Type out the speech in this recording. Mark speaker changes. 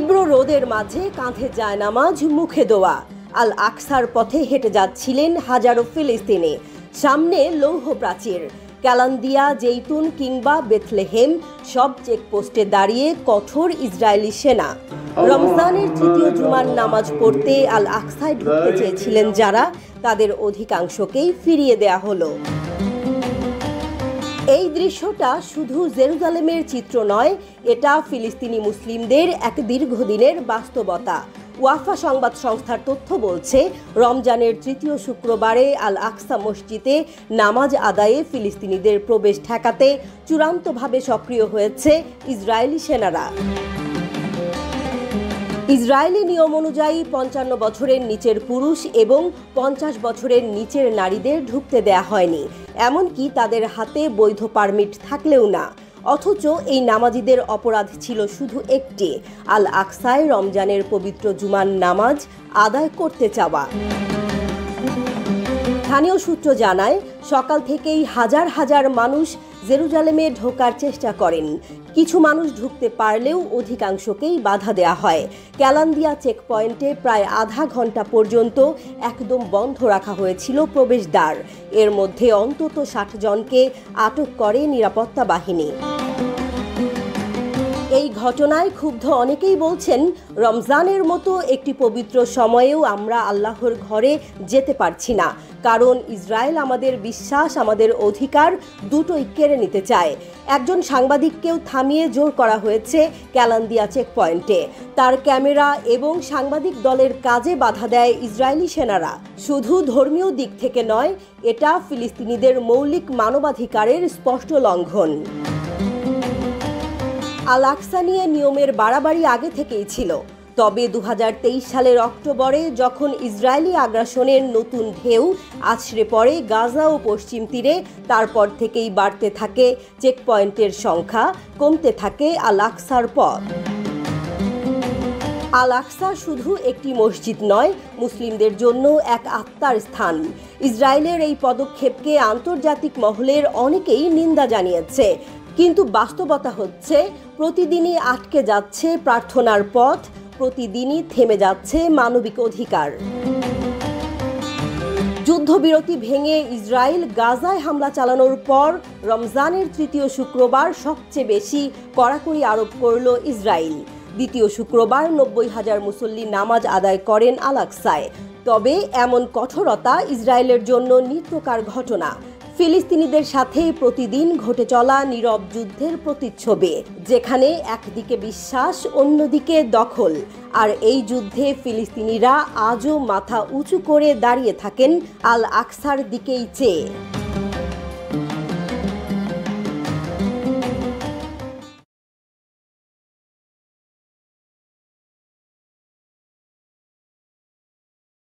Speaker 1: তীব্র রোদের মাঝে কাঁধে জায়নামাজ, মুখে দোয়া। আল আকসার পথে হেঁটে যাচ্ছিলেন হাজারো ফিলিস্তিনি। সামনে লৌহ প্রাচীর, ক্যালান্দিয়া, জেইতুন কিংবা বেথলেহেম, সব চেকপোস্টে দাঁড়িয়ে কঠোর ইসরায়েলি সেনা। রমজানের তৃতীয় জুমার নামাজ পড়তে আল আকসায় ঢুকতে চেয়েছিলেন যারা, তাদের অধিকাংশকেই ফিরিয়ে দেয়া হলো। এই দৃশ্যটা শুধু জেরুজালেমের চিত্র নয়, এটা ফিলিস্তিনি মুসলিমদের এক দীর্ঘদিনের বাস্তবতা। ওয়াফা সংবাদ সংস্থার তথ্য বলছে, রমজানের তৃতীয় শুক্রবারে আল আকসা মসজিদে নামাজ আদায়ে ফিলিস্তিনিদের প্রবেশ ঠেকাতে চূড়ান্তভাবে সক্রিয় হয়েছে ইসরায়েলি সেনারা। ইসরায়েলি নিয়ম অনুযায়ী ৫৫ বছরের নিচের পুরুষ এবং ৫০ বছরের নিচের নারীদের ঢুকতে দেয়া হয়নি, এমনকি তাদের হাতে বৈধ পারমিট থাকলেও না। অথচ এই নামাজিদের অপরাধ ছিল শুধু একটি, আল আকসায় রমজানের পবিত্র জুমার নামাজ আদায় করতে চাওয়া। স্থানীয় সূত্র জানায়, সকাল থেকেই হাজার হাজার মানুষ জেরুজালেমে ঢোকার চেষ্টা করেন। কিছু মানুষ ঢুকতে পারলেও অধিকাংশকেই বাধা দেয়া হয়। ক্যালান্দিয়া চেকপয়েন্টে প্রায় আধা ঘন্টা পর্যন্ত একদম বন্ধ রাখা হয়েছিল প্রবেশদ্বার। এর মধ্যে অন্তত ৬০ জনকে আটক করে নিরাপত্তা বাহিনী। এই ঘটনায় ক্ষুব্ধ অনেকেই বলছেন, রমজানের মতো একটি পবিত্র সময়েও আমরা আল্লাহর ঘরে যেতে পারছি না, কারণ ইসরায়েল আমাদের বিশ্বাস, আমাদের অধিকার দুটোই কেড়ে নিতে চায়। একজন সাংবাদিককেও থামিয়ে জোর করা হয়েছে ক্যালান্দিয়া চেকপয়েন্টে। তার ক্যামেরা এবং সাংবাদিক দলের কাজে বাধা দেয় ইসরায়েলি সেনারা। শুধু ধর্মীয় দিক থেকে নয়, এটা ফিলিস্তিনিদের মৌলিক মানবাধিকারের স্পষ্ট লঙ্ঘন। আল আকসা নিয়ে নিয়মের বাড়াবাড়ি আগে থেকেই ছিল, তবে ২০২৩ সালের অক্টোবরে যখন ইসরায়েলি আগ্রাসনের নতুন ঢেউ আছড়ে পড়ে গাজা ও পশ্চিম তীরে, তারপর থেকেই বাড়তে থাকে চেকপয়েন্টের সংখ্যা, কমতে থাকে আল আকসার পথ। আল আকসা শুধু একটি মসজিদ নয়, মুসলিমদের জন্য এক আত্মার স্থান। ইসরায়েলের এই পদক্ষেপকে আন্তর্জাতিক মহলের অনেকেই নিন্দা জানিয়েছে, কিন্তু বাস্তবতা হচ্ছে প্রতিদিনই আটকে যাচ্ছে প্রার্থনার পথ, প্রতিদিনই থেমে যাচ্ছে মানবিক অধিকার। যুদ্ধবিরতি ভেঙে ইসরায়েল গাজায় হামলা চালানোর পর রমজানের তৃতীয় শুক্রবার সবচেয়ে বেশি কড়াকড়ি আরোপ করল ইসরায়েল। দ্বিতীয় শুক্রবার ৯০,০০০ মুসল্লি নামাজ আদায় করেন আল আকসায়। তবে এমন কঠোরতা ইসরায়েলের জন্য নিত্যকার ঘটনা। ফিলিস্তিনিদের সাথে প্রতিদিন ঘটে চলা নীরব যুদ্ধের প্রতিচ্ছবি, যেখানে একদিকে বিশ্বাস, অন্যদিকে দখল। আর এই যুদ্ধে ফিলিস্তিনিরা আজও মাথা উঁচু করে দাঁড়িয়ে থাকেন আল আকসার দিকেই চেয়ে।